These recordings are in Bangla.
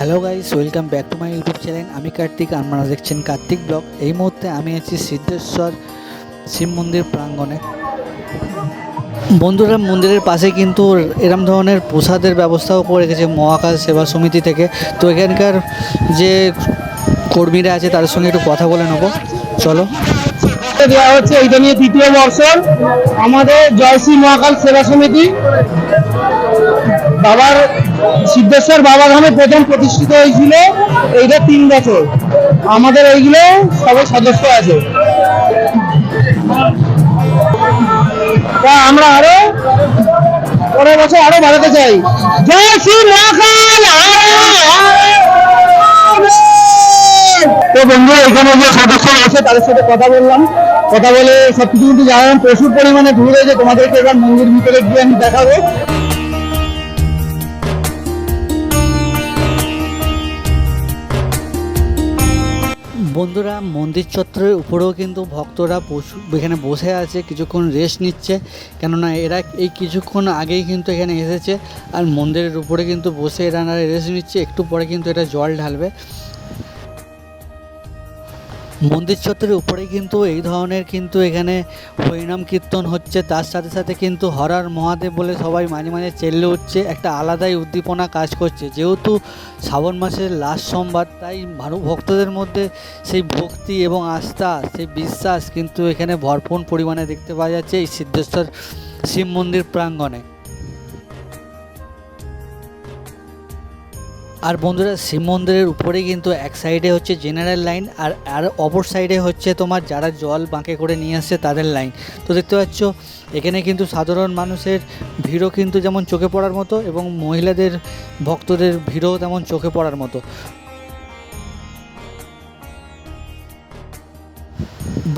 Hello guys, welcome back to my YouTube channel. আমি কার্তিক, আপনারা দেখছেন কার্তিক ব্লগ। এই মুহূর্তে আমি আছি সিদ্ধেশ্বর শিব মন্দির প্রাঙ্গণে। বন্ধুরা, মন্দিরের পাশে কিন্তু এরম ধরনের প্রসাদের ব্যবস্থাও করে রেখেছে মহাকাল সেবা সমিতি থেকে। তো এখানকার যে কর্মীরা আছে তাদের সঙ্গে একটু কথা বলে নেবো, চলো। দেওয়া হচ্ছে এইটা নিয়ে তৃতীয় বর্ষর আমাদের জয়শ্রী মহাকাল সেবা সমিতি বাবার সিদ্ধেশ্বর বাবা ধামে প্রথম প্রতিষ্ঠিত হয়েছিল। এইটা 3 বছর আমাদের এইগুলো সবাই সদস্য আছে। তা আমরা আরো পরের বছর আরো বাড়াতে চাই। জয় শ্রী মহাকাল। তো বন্ধু, এখানে যে সদস্য আছে তাদের সাথে কথা বললাম, কথা বলে সবকিছু কিন্তু জানালাম। প্রচুর পরিমাণে ভিড় হয়েছে, তোমাদেরকে এবার মন্দির ভিতরে গিয়ে আমি দেখাবো। বন্ধুরা, মন্দির চত্বরের উপরেও কিন্তু ভক্তরা এখানে বসে আছে, কিছুক্ষণ রেস্ট নিচ্ছে। কেননা এরা এই কিছুক্ষণ আগেই কিন্তু এখানে এসেছে, আর মন্দিরের উপরে কিন্তু বসে এরা রেস্ট নিচ্ছে। একটু পরে কিন্তু এটা জল ঢালবে। মন্দির চত্বরের উপরে কিন্তু এই ধরনের কিন্তু এখানে হরিনাম কীর্তন হচ্ছে, তার সাথে সাথে কিন্তু হর মহাদেব বলে সবাই মাঝে মাঝে চেল্লে উঠছে। একটা আলাদাই উদ্দীপনা কাজ করছে। যেহেতু শ্রাবণ মাসের লাস্ট সোমবার, তাই ভক্তদের মধ্যে সেই ভক্তি এবং আস্থা, সেই বিশ্বাস কিন্তু এখানে ভরপুর পরিমাণে দেখতে পাওয়া যাচ্ছে এই সিদ্ধেশ্বর শিব মন্দির প্রাঙ্গণে। আর বন্ধুরা, শিব মন্দিরের উপরে কিন্তু এক সাইডে হচ্ছে জেনারেল লাইন, আর অপর সাইডে হচ্ছে তোমার যারা জল বাঁকে করে নিয়ে আসছে তাদের লাইন। তো দেখতে পাচ্ছ এখানে কিন্তু সাধারণ মানুষের ভিড়ও কিন্তু যেমন চোখে পড়ার মতো, এবং মহিলাদের ভক্তদের ভিড়ও তেমন চোখে পড়ার মতো।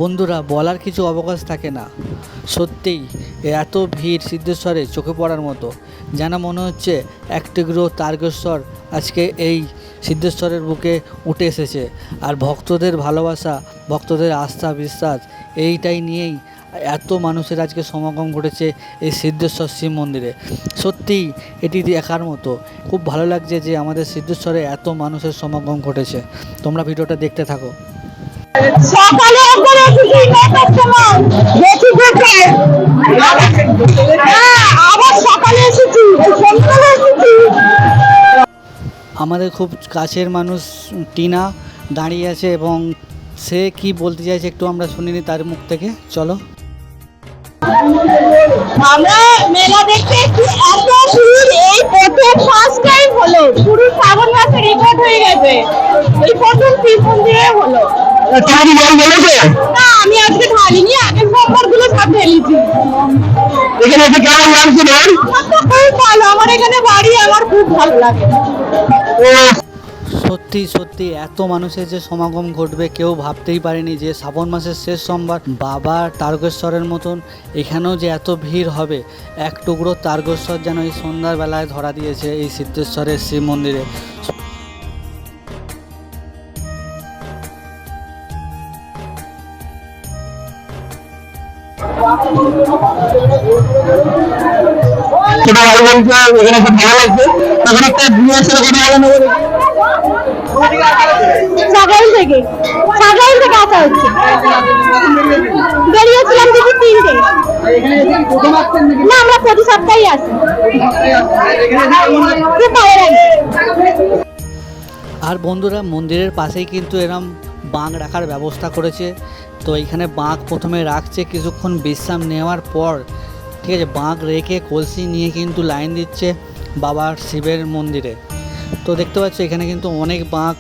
বন্ধুরা, বলার কিছু অবকাশ থাকে না। সত্যিই এত ভিড় সিদ্ধেশ্বরে চোখে পড়ার মতো, যেন মনে হচ্ছে এক টুকরো তারকেশ্বর আজকে এই সিদ্ধেশ্বরের বুকে উঠে এসেছে। আর ভক্তদের ভালোবাসা, ভক্তদের আস্থা বিশ্বাস, এইটাই নিয়েই এত মানুষের আজকে সমাগম ঘটেছে এই সিদ্ধেশ্বর শিব মন্দিরে। সত্যিই এটি দেখার মতো। খুব ভালো লাগছে যে আমাদের সিদ্ধেশ্বরে এত মানুষের সমাগম ঘটেছে। তোমরা ভিডিওটা দেখতে থাকো। সকালে একবার এসেছি, 9টার সময় দেখি দেখে আবার সকালে এসেছি, সন্ধ্যাবেলা এসেছি। আমাদের খুব কাছের মানুষ টিনা দাঁড়িয়ে আছে, এবং সে কি বলতে চাইছে একটু আমরা শুনিনি তার মুখ থেকে। চলো। আমরা মেলা দেখতে এসেছি, এত ভিড় এই প্রথম ফার্স্ট টাইম হলো। পুরো শ্রাবণ মাসে রেকর্ড হয়ে গেছে, এই প্রথম শিব মন্দিরে হলো। না, আমি আজকে ঢালিনি, আগের সোমবার গুলো সব ঢেলেছি। এখানে এসে কেমন লাগছে? আমার তো খুব ভালো, আমার এখানে বাড়ি, আমার খুব ভালো লাগে। সত্যি সত্যি এত মানুষের যে সমাগম ঘটবে কেউ ভাবতেই পারেনি, যে শ্রাবণ মাসের শেষ সোমবার বাবা তারকেশ্বরের মতন এখানেও যে এত ভিড় হবে। এক টুকরো তারকেশ্বর যেন এই সন্ধ্যার বেলায় ধরা দিয়েছে এই সিদ্ধেশ্বরের শিব মন্দিরে। এখানে খুব ভালো লাগছে। তখন একটা বিয়ের সাথে কথা বলে নেবো। সকাল থেকে আসা হচ্ছে, বেরিয়েছিলাম দেখি 3টে। না, আমরা প্রতি সপ্তাহে আসি। খুব ভালো লাগে। আর বন্ধুরা, মন্দিরের পাশেই কিন্তু এরম বাঁক রাখার ব্যবস্থা করেছে। তো এইখানে বাঁক প্রথমে রাখছে, কিছুক্ষণ বিশ্রাম নেওয়ার পর ঠিক আছে বাঁক রেখে কলসি নিয়ে কিন্তু লাইন দিচ্ছে বাবার শিবের মন্দিরে। তো দেখতে পাচ্ছ এখানে কিন্তু অনেক বাঁক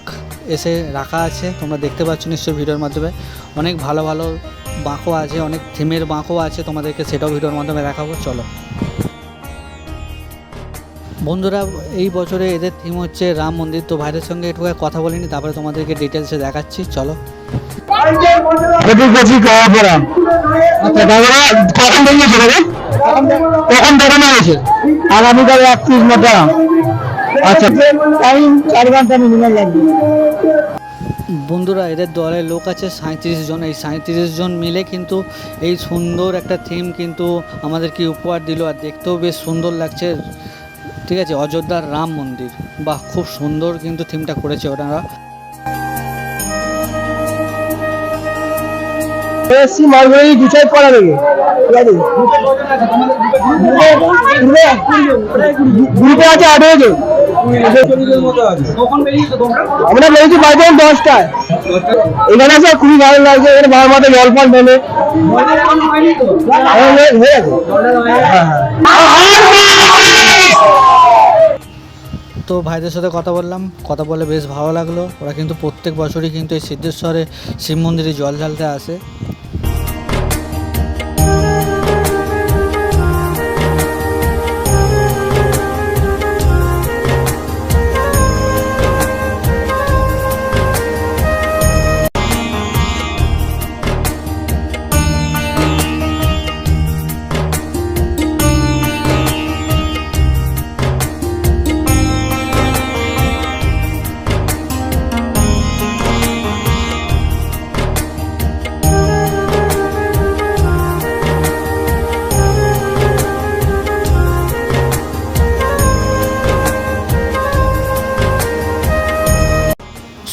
এসে রাখা আছে, তোমরা দেখতে পাচ্ছ নিশ্চয়ই ভিডিওর মাধ্যমে। অনেক ভালো ভালো বাঁকও আছে, অনেক থিমের বাঁকও আছে, তোমাদেরকে সেটাও ভিডিওর মাধ্যমে দেখাবো। চলো। বন্ধুরা, এই বছরে এদের থিম হচ্ছে রাম মন্দির। তো ভাইদের সঙ্গে একটু কথা বলিনি, তারপরে তোমাদেরকে ডিটেলসে দেখাচ্ছি। চলো। কখন দেখানো হয়েছে? আগামীকাল 31 আচ্ছা, টাইম 4 ঘন্টা মিনিমাম লাগবে। বন্ধুরা, এদের দলের লোক আছে 37 জন। এই 37 জন মিলে কিন্তু এই সুন্দর একটা থিম কিন্তু আমাদেরকে উপহার দিল, আর দেখতেও বেশ সুন্দর লাগছে। ঠিক আছে, অযোধ্যার রাম মন্দির। বাহ, খুব সুন্দর কিন্তু থিমটা করেছে ওনারা। এসছি মালগুড়ি ডিসাইড করা দেবে, ঠিক আছে? গ্রুপে আছে 18 জন, আমরা বেরিয়েছি বাজে 10টায়। এখানে আছে খুবই ভালো লাগছে, এখানে বাবার মাথায় জল ফল ঢেলে হয়ে গেছে। তো ভাইদের সাথে কথা বললাম, কথা বলে বেশ ভালো লাগলো। ওরা কিন্তু প্রত্যেক বছরই কিন্তু এই সিদ্ধেশ্বরে শিব মন্দিরে জল ঢালতে আসে।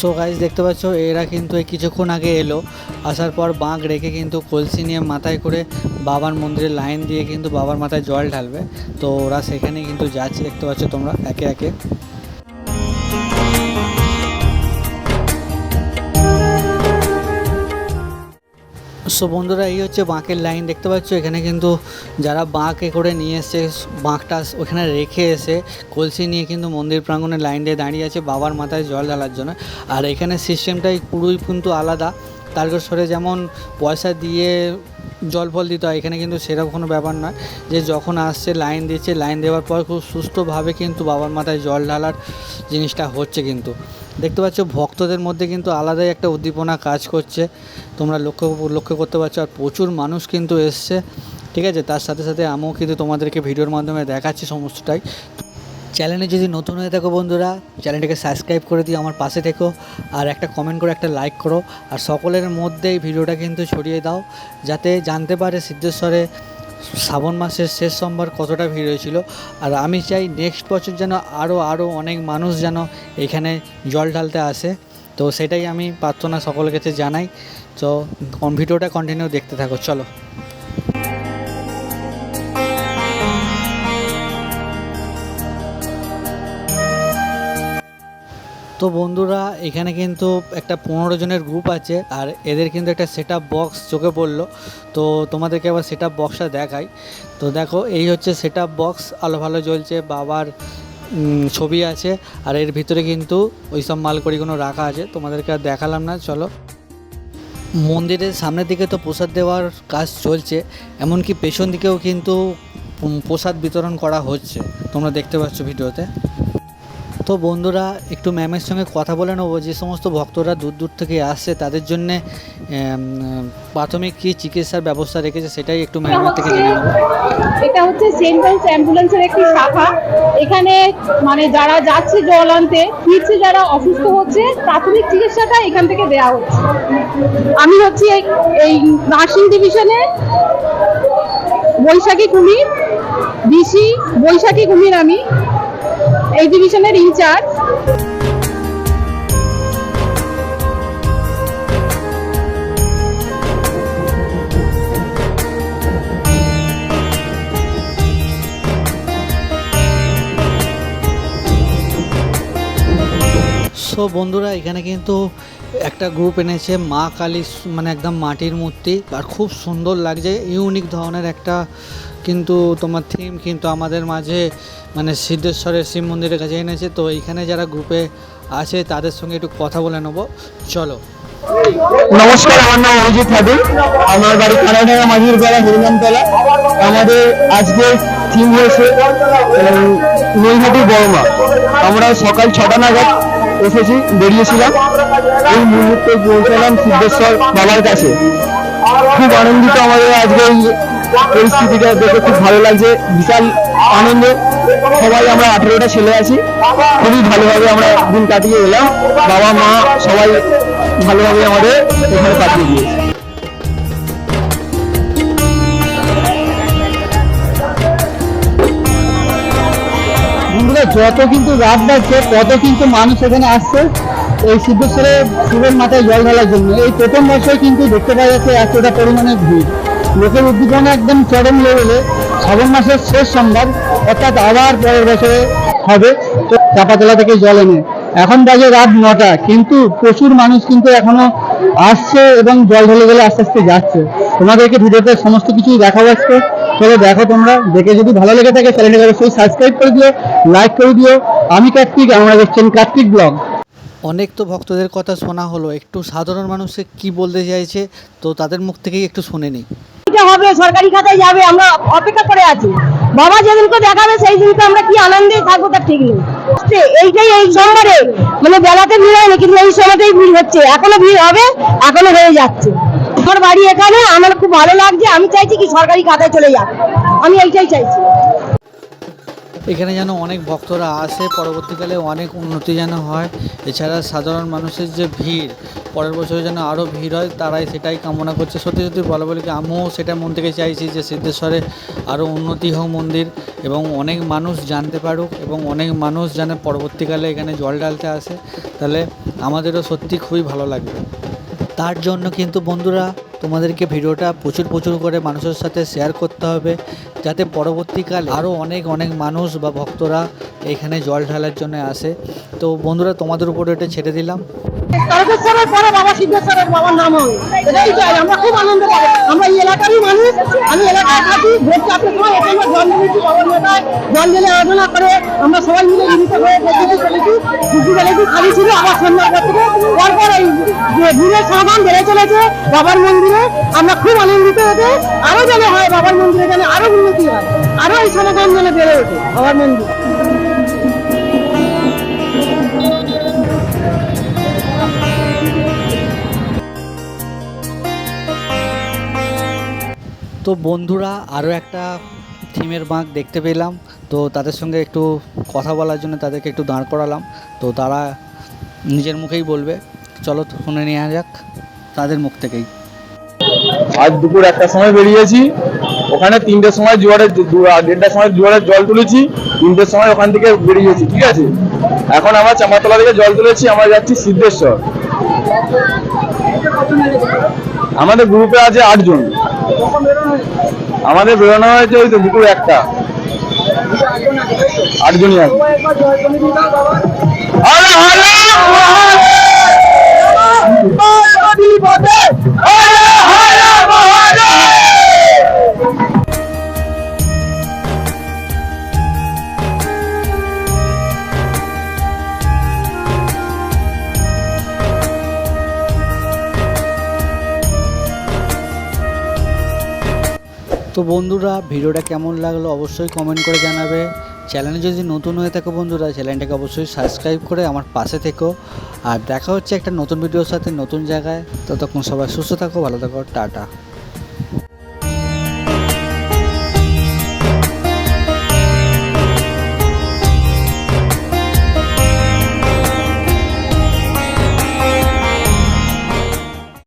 সো গাইজ দেখতে পাচ্ছ এরা কিন্তু এই কিছুক্ষণ আগে এলো, আসার পর বাঁক রেখে কিন্তু কলসি নিয়ে মাথায় করে বাবার মন্দিরে লাইন দিয়ে কিন্তু বাবার মাথায় জল ঢালবে। তো ওরা সেখানে কিন্তু যাচ্ছে, দেখতে পাচ্ছ তোমরা একে একে। সো বন্ধুরা, এই হচ্ছে বাঁকের লাইন দেখতে পাচ্ছ। এখানে কিন্তু যারা বাঁকে করে নিয়ে এসছে, বাঁকটা ওখানে রেখে এসে কলসি নিয়ে কিন্তু মন্দির প্রাঙ্গণে লাইন দিয়ে দাঁড়িয়ে আছে বাবার মাথায় জল ঢালার জন্য। আর এখানে সিস্টেমটাই পুরোই কিন্তু আলাদা। তারকেশ্বরে যেমন পয়সা দিয়ে জল ফল দিতে হয়, এখানে কিন্তু সেরকম কোনো ব্যাপার নয়, যে যখন আসছে লাইন দিচ্ছে, লাইন দেওয়ার পর খুব সুস্থভাবে কিন্তু বাবার মাথায় জল ঢালার জিনিসটা হচ্ছে। কিন্তু দেখতে পাচ্ছ ভক্তদের মধ্যে কিন্তু আলাদাই একটা উদ্দীপনা কাজ করছে, তোমরা লক্ষ্য করতে পারছো। আর প্রচুর মানুষ কিন্তু এসছে, ঠিক আছে। তার সাথে সাথে আমিও কিন্তু তোমাদেরকে ভিডিওর মাধ্যমে দেখাচ্ছি সমস্তটাই। চ্যানেলে যদি নতুন হয়ে থাকো বন্ধুরা, চ্যানেলটাকে সাবস্ক্রাইব করে দিও, আমার পাশে থেকো, আর একটা কমেন্ট করে একটা লাইক করো। আর সকলের মধ্যেই ভিডিওটা কিন্তু ছড়িয়ে দাও, যাতে জানতে পারে সিদ্ধেশ্বরে শ্রাবণ মাসের শেষ সোমবার কতটা ভিড় হয়েছিল। আর আমি চাই নেক্সট বছর যেন আরও অনেক মানুষ যেন এখানে জল ঢালতে আসে। তো সেটাই আমি প্রার্থনা সকলের কাছে জানাই। তো ভিডিওটা কন্টিনিউ দেখতে থাকো, চলো। তো বন্ধুরা, এখানে কিন্তু একটা 15 জনের গ্রুপ আছে, আর এদের কিন্তু একটা সেট আপ বক্স চোখে পড়লো। তো তোমাদেরকে আবার সেট আপ বক্সটা দেখাই। তো দেখো, এই হচ্ছে সেট আপ বক্স, আলো ভালো জ্বলছে, বাবার ছবি আছে, আর এর ভিতরে কিন্তু ওই সব মালকড়িগুলো রাখা আছে, তোমাদেরকে আর দেখালাম না। চলো, মন্দিরের সামনের দিকে তো প্রসাদ দেওয়ার কাজ চলছে, এমনকি পেছন দিকেও কিন্তু প্রসাদ বিতরণ করা হচ্ছে, তোমরা দেখতে পাচ্ছ ভিডিওতে। তো বন্ধুরা, একটু ম্যামের সঙ্গে কথা বলে নেবো, যে সমস্ত ভক্তরা দূর দূর থেকে আসছে তাদের জন্যে প্রাথমিক কী চিকিৎসার ব্যবস্থা রেখেছে সেটাই একটু ম্যামের থেকে জেনে নেবো। এটা হচ্ছে সেন্ট জনস অ্যাম্বুলেন্সের একটি শাখা। এখানে মানে যারা যাচ্ছে জল আনতে, ফিরছে যারা অসুস্থ হচ্ছে, প্রাথমিক চিকিৎসাটা এখান থেকে দেওয়া হচ্ছে। আমি হচ্ছি এই নার্সিং ডিভিশনে বৈশাখী কুমির, ডিসি বৈশাখী কুমির, আমি এই ডিভিশনের ইনচার্জ। সো বন্ধুরা, এখানে কিন্তু একটা গ্রুপ এনেছে মা কালী, মানে একদম মাটির মূর্তি, আর খুব সুন্দর লাগছে, ইউনিক ধরনের একটা কিন্তু তোমার থিম কিন্তু আমাদের মাঝে মানে সিদ্ধেশ্বরের শিব মন্দিরের কাছে এনেছে। তো এইখানে যারা গ্রুপে আছে তাদের সঙ্গে একটু কথা বলে নেবো, চলো। নমস্কার, আমার নাম অভিজিৎ ঠাকুর, আমার বাড়ি কানাডাঙ্গা মাঝির পাড়া, হরিনামতলা। আমাদের আজকে থিম হয়েছে নৈহাটি বড়মা। আমরা সকাল 6টা নাগাদ এসেছি, বেরিয়েছিলাম, এই মুহূর্তে পৌঁছালাম সিদ্ধেশ্বর বাবার কাছে। খুব আনন্দিত, আমাদের আজকে এই পরিস্থিতিটা দেখে খুব ভালো লাগছে, বিশাল আনন্দ। সবাই আমরা 18টা ছেলে আছি, খুবই ভালোভাবে আমরা দিন কাটিয়ে এলাম। বাবা মা সবাই ভালোভাবে আমাদের এখানে কাটিয়ে দিয়েছে। বন্ধুরা যত কিন্তু রাত বাড়ছে তত কিন্তু মানুষ এখানে আসছে এই সিদ্ধেশ্বরে শিবের মাথায় জল ঢালার জন্য। এই প্রথম বছর কিন্তু দেখতে পাওয়া যাচ্ছে এতটা পরিমাণে ভিড়, লোকের উদ্দীপনা একদম চরম লেভেলে। শ্রাবণ মাসের শেষ সোমবার অর্থাৎ আবার পরের বছরে হবে তো চাপাতলা থেকে জল এনে। এখন বাজে রাত 9টা, কিন্তু প্রচুর মানুষ কিন্তু এখনো আসছে এবং জল ঢেলে গেলে আস্তে আস্তে যাচ্ছে। তোমাদেরকে ভিডিওতে সমস্ত কিছুই দেখাবো আজকে, চলো দেখো। তোমরা দেখে যদি ভালো লেগে থাকে চ্যানেলটাকে অবশ্যই সাবস্ক্রাইব করে দিও, লাইক করে দিও। আমি কার্তিক, আমরা দেখছেন কার্তিক ব্লগ। অনেক তো ভক্তদের কথা শোনা হলো, একটু সাধারণ মানুষে কি বলতে চাইছে তো তাদের মুখ থেকেই একটু শুনে নিই। এটা হবে, সরকারি খাতায় যাবে, আমরা অপেক্ষা করে আছি। বাবা যেদিনকে দেখাবে সেই দিনকে আমরা কি আনন্দে থাকবো তার ঠিক নেই। এইটাই এই সোমবারে মানে বেলাতে ভিড় হয়নি, কিন্তু এই সময়টাই ভিড় হচ্ছে, এখনো ভিড় হবে, এখনো হয়ে যাচ্ছে। আমার বাড়ি এখানে, আমার খুব ভালো লাগছে। আমি চাইছি কি সরকারি খাতায় চলে যাক, আমি এইটাই চাইছি। এখানে যেন অনেক ভক্তরা আসে, পরবর্তীকালে অনেক উন্নতি যেন হয়। এছাড়া সাধারণ মানুষের যে ভিড়, পরের বছরে যেন আরও ভিড় হয়, তারাই সেটাই কামনা করছে। সত্যি সত্যি বলি কি আমিও সেটা মন থেকে চাইছি যে সিদ্ধেশ্বরে আরও উন্নতি হোক মন্দির, এবং অনেক মানুষ জানতে পারুক, এবং অনেক মানুষ যেন পরবর্তীকালে এখানে জল ঢালতে আসে, তাহলে আমাদেরও সত্যি খুবই ভালো লাগবে। তার জন্য কিন্তু বন্ধুরা তোমাদেরকে ভিডিওটা প্রচুর করে মানুষের সাথে শেয়ার করতে হবে, যাতে পরবর্তীকালে আরও অনেক মানুষ বা ভক্তরা এখানে জল ঢালার জন্য আসে। তো বন্ধুরা তোমাদের উপর এটা ছেড়ে দিলাম। তারকেশ্বরের পরে বাবা সিদ্ধেশ্বরের বাবার নাম হবে, এটাই চাই। আমরা খুব আনন্দ পাবো, আমরা এই এলাকারই মানুষ, আমি এলাকায় থাকি। ভোট চাপের সময় এখানে জল ঢেলেছি বাবার মাথায়, জল ঢেলে আরাধনা করে আমরা সবাই মিলে মিলিত হয়ে দেখতে চলেছি। দুপুরবেলাটি খালি ছিল, আবার সন্ধ্যার পর থেকে পরপর এই যে ভিড়ের সমাগম বেড়ে চলেছে বাবার মন্দিরে। আমরা খুব আনন্দিত হতে, আরো যেন হয় বাবার মন্দিরে, যেন আরো উন্নতি হয়, আরো এই সমাগম যেন বেড়ে ওঠে বাবার মন্দির। তো বন্ধুরা আরও একটা থিমের বাঁক দেখতে পেলাম, তো তাদের সঙ্গে একটু কথা বলার জন্য তাদেরকে একটু দাঁড় করালাম। তো তারা নিজের মুখেই বলবে, চলো শুনে নেওয়া যাক তাদের মুখ থেকেই। আজ দুপুর 1টার সময় বেরিয়েছি, ওখানে 3টের সময় জোয়ারের 1:30টার সময় জোয়ারের জল তুলেছি, 3টের সময় ওখান থেকে বেরিয়েছি, ঠিক আছে। এখন আমরা চামাতলা থেকে জল তুলেছি, আমরা যাচ্ছি সিদ্ধেশ্বর। আমাদের গ্রুপে আছে 8 জন, আমাদের বেরোনো হয়েছে ওই তো দুপুর 1টা, 8 জনই আছে। তো বন্ধুরা ভিডিওটা কেমন লাগলো অবশ্যই কমেন্ট করে জানাবে। চ্যানেলে যদি নতুন হয়ে থাকো বন্ধুরা, চ্যানেলটাকে অবশ্যই সাবস্ক্রাইব করে আমার পাশে থেকো। আর দেখা হচ্ছে একটা নতুন ভিডিওর সাথে নতুন জায়গায়। ততক্ষণ সবাই সুস্থ থাকো, ভালো থাকো, টাটা।